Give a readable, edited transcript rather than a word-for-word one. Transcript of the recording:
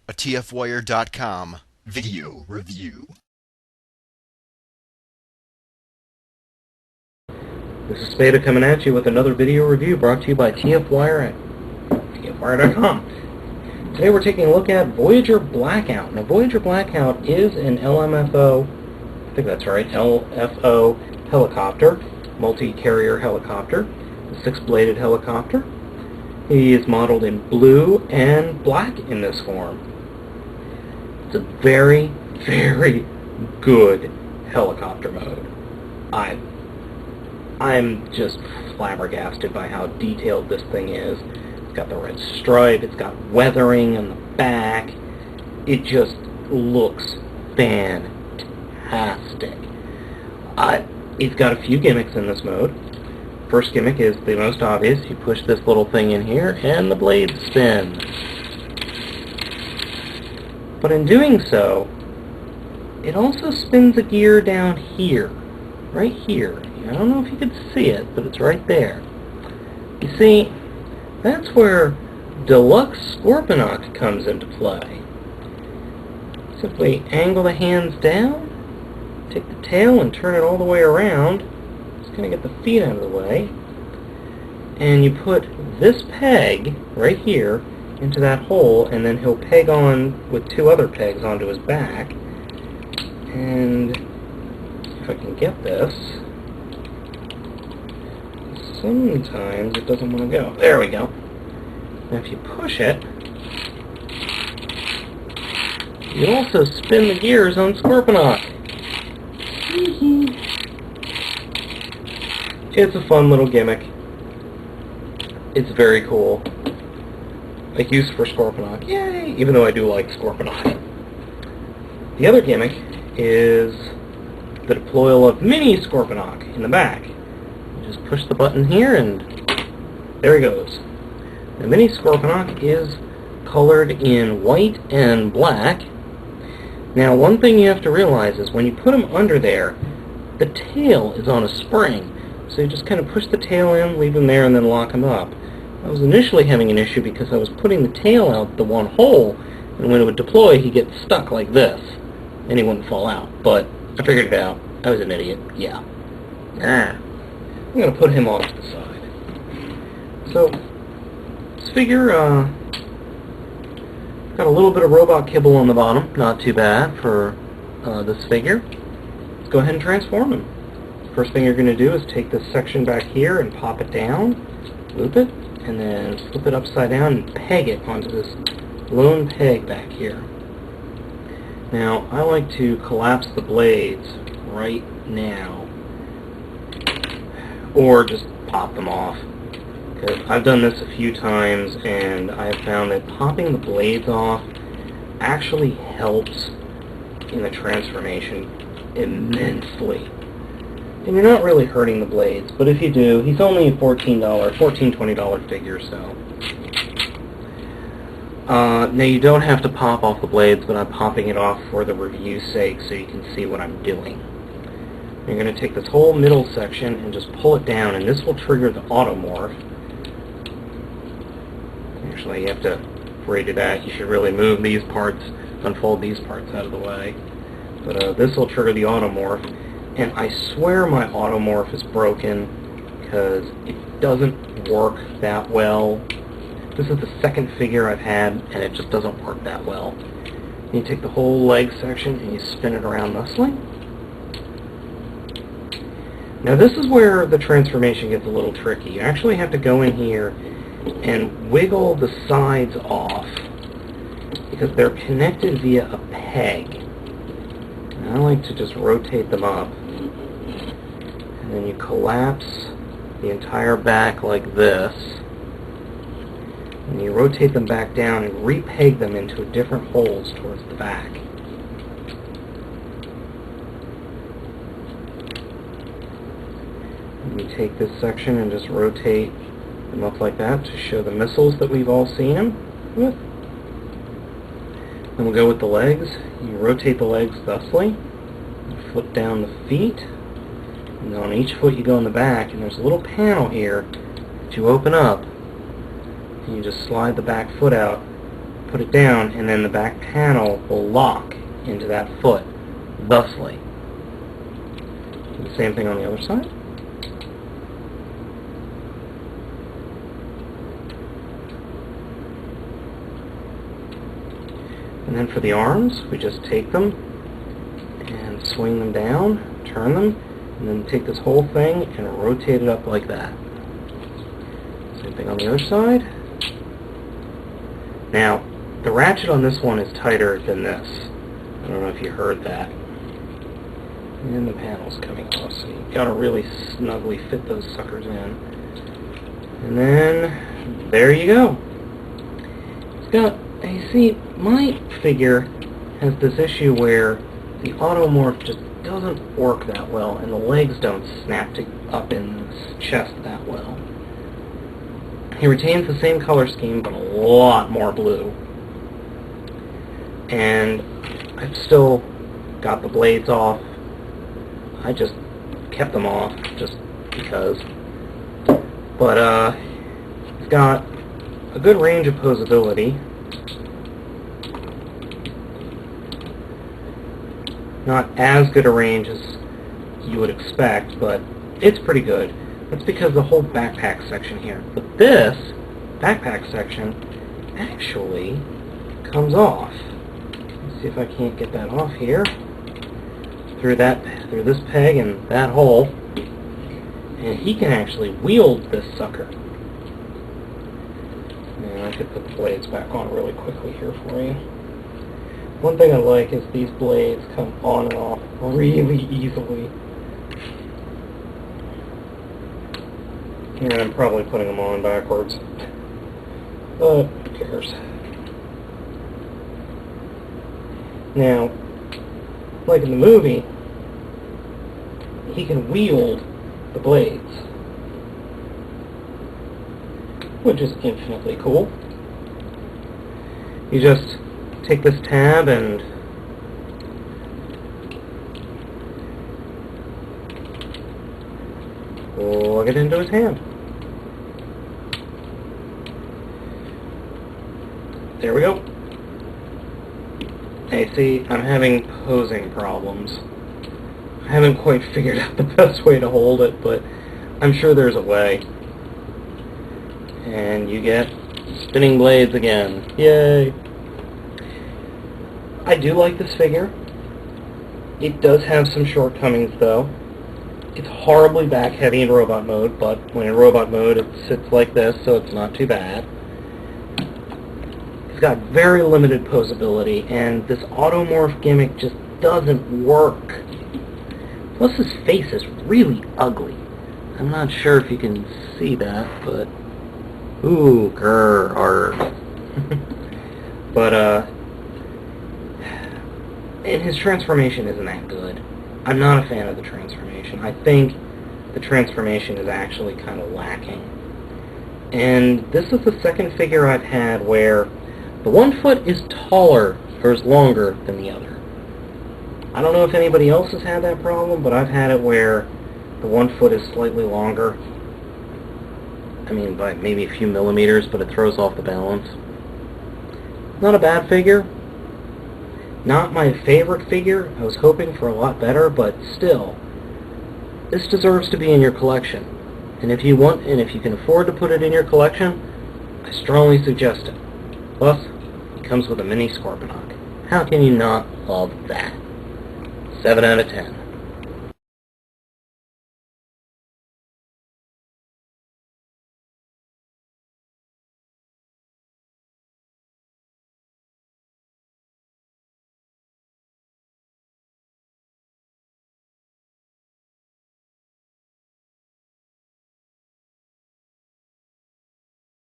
a TFWire.com video review. This is Spada coming at you with another video review brought to you by TFWire at TFWire.com. Today we're taking a look at Voyager Blackout. Now Voyager Blackout is an LMFO, I think that's right, LFO helicopter, multi-carrier helicopter, a six-bladed helicopter. He is modeled in blue and black in this form. It's a very, very good helicopter mode. I'm just flabbergasted by how detailed this thing is. It's got the red stripe, it's got weathering on the back. It just looks fantastic. It's got a few gimmicks in this mode. First gimmick is the most obvious. You push this little thing in here and the blades spin. But in doing so, it also spins a gear down here, right here. I don't know if you could see it, but it's right there. You see, that's where Deluxe Scorponok comes into play. Simply angle the hands down, take the tail and turn it all the way around. Just going to get the feet out of the way. And you put this peg right here into that hole, and then he'll peg on with two other pegs onto his back. And if I can get this, sometimes it doesn't want to go. There we go. Now if you push it, you also spin the gears on Scorponok. It's a fun little gimmick. It's very cool. A use for Scorponok. Yay! Even though I do like Scorponok. The other gimmick is the deployal of mini Scorponok in the back. You just push the button here and there he goes. The mini Scorponok is colored in white and black. Now one thing you have to realize is when you put him under there, the tail is on a spring. So you just kind of push the tail in, leave him there, and then lock him up. I was initially having an issue because I was putting the tail out the one hole, and when it would deploy, he'd get stuck like this, and he wouldn't fall out. But I figured it out. I was an idiot. Yeah. I'm going to put him off to the side. So, this figure, got a little bit of robot kibble on the bottom. Not too bad for this figure. Let's go ahead and transform him. First thing you're going to do is take this section back here and pop it down, loop it, and then flip it upside down and peg it onto this lone peg back here. Now, I like to collapse the blades right now, or just pop them off, because I've done this a few times and I have found that popping the blades off actually helps in the transformation immensely. And you're not really hurting the blades, but if you do, he's only a $20 figure, so. Now you don't have to pop off the blades, but I'm popping it off for the review's sake so you can see what I'm doing. You're going to take this whole middle section and just pull it down, and this will trigger the automorph. Actually, you have to, before you do that, you should really move these parts, unfold these parts out of the way. But this will trigger the automorph. And I swear my automorph is broken because it doesn't work that well. This is the second figure I've had and it just doesn't work that well. You take the whole leg section and you spin it around thusly. Now this is where the transformation gets a little tricky. You actually have to go in here and wiggle the sides off because they're connected via a peg. And I like to just rotate them up. And then you collapse the entire back like this. And you rotate them back down and repeg them into different holes towards the back. And you take this section and just rotate them up like that to show the missiles that we've all seen them with. Then we'll go with the legs. You rotate the legs thusly. You flip down the feet. And on each foot you go in the back, and there's a little panel here that you open up, and you just slide the back foot out, put it down, and then the back panel will lock into that foot, thusly. The same thing on the other side. And then for the arms, we just take them and swing them down, turn them, and then take this whole thing and rotate it up like that. Same thing on the other side. Now, the ratchet on this one is tighter than this. I don't know if you heard that. And the panel's coming off, so you've got to really snugly fit those suckers in. And then, there you go. It's got, you see, my figure has this issue where the automorph just doesn't work that well, and the legs don't snap up in his chest that well. He retains the same color scheme, but a lot more blue. And I've still got the blades off. I just kept them off, just because. But, it's got a good range of posability. Not as good a range as you would expect, but it's pretty good. That's because the whole backpack section here. But this backpack section actually comes off. Let's see if I can't get that off here. Through this peg and that hole. And he can actually wield this sucker. And I could put the blades back on really quickly here for you. One thing I like is these blades come on and off really easily. And I'm probably putting them on backwards. But who cares? Now, like in the movie, he can wield the blades, which is infinitely cool. You just take this tab and plug it into his hand. There we go. Hey, see, I'm having posing problems. I haven't quite figured out the best way to hold it, but I'm sure there's a way. And you get spinning blades again. Yay! I do like this figure. It does have some shortcomings, though. It's horribly back-heavy in robot mode, but when in robot mode it sits like this, so it's not too bad. It's got very limited posability, and this automorph gimmick just doesn't work. Plus his face is really ugly. I'm not sure if you can see that, but... Ooh, grr, arr. But, and his transformation isn't that good. I'm not a fan of the transformation. I think the transformation is actually kind of lacking. And this is the second figure I've had where the one foot is taller or is longer than the other. I don't know if anybody else has had that problem, but I've had it where the one foot is slightly longer. I mean, by maybe a few millimeters, but it throws off the balance. Not a bad figure. Not my favorite figure. I was hoping for a lot better, but still, this deserves to be in your collection. And if you want, and if you can afford to put it in your collection, I strongly suggest it. Plus, it comes with a mini Scorponok. How can you not love that? 7 out of 10.